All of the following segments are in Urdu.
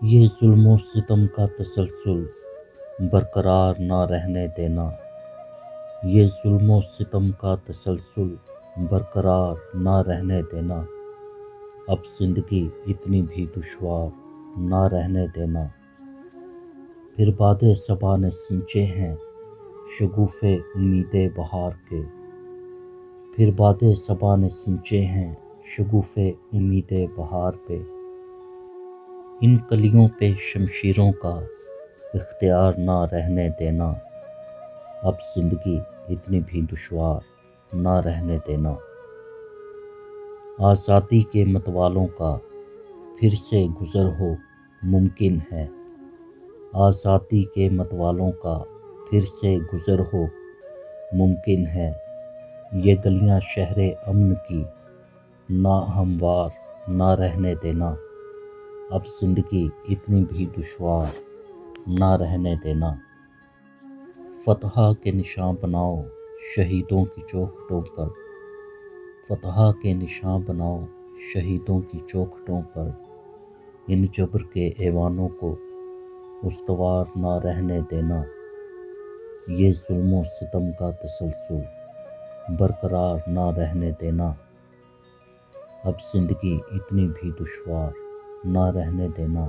یہ ظلم و ستم کا تسلسل برقرار نہ رہنے دینا، یہ ظلم و ستم کا تسلسل برقرار نہ رہنے دینا، اب زندگی اتنی بھی دشوار نہ رہنے دینا۔ پھر باد صبا نے سینچے ہیں شگوفے امید بہار کے، پھر باد صبا نے سینچے ہیں شگوفے امید بہار پہ، ان کلیوں پہ شمشیروں کا اختیار نہ رہنے دینا، اب زندگی اتنی بھی دشوار نہ رہنے دینا۔ آزادی کے متوالوں کا پھر سے گزر ہو ممکن ہے، آزادی کے متوالوں کا پھر سے گزر ہو ممکن ہے، یہ گلیاں شہر امن کی ناہموار نہ رہنے دینا، اب زندگی اتنی بھی دشوار نہ رہنے دینا۔ فتح کے نشاں بناؤ شہیدوں کی چوکھٹوں پر، فتح کے نشاں بناؤ شہیدوں کی چوکھٹوں پر، ان جبر کے ایوانوں کو استوار نہ رہنے دینا، یہ ظلم و ستم کا تسلسل برقرار نہ رہنے دینا، اب زندگی اتنی بھی دشوار نہ رہنے دینا،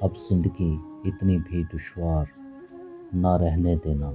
اب زندگی اتنی بھی دشوار نہ رہنے دینا۔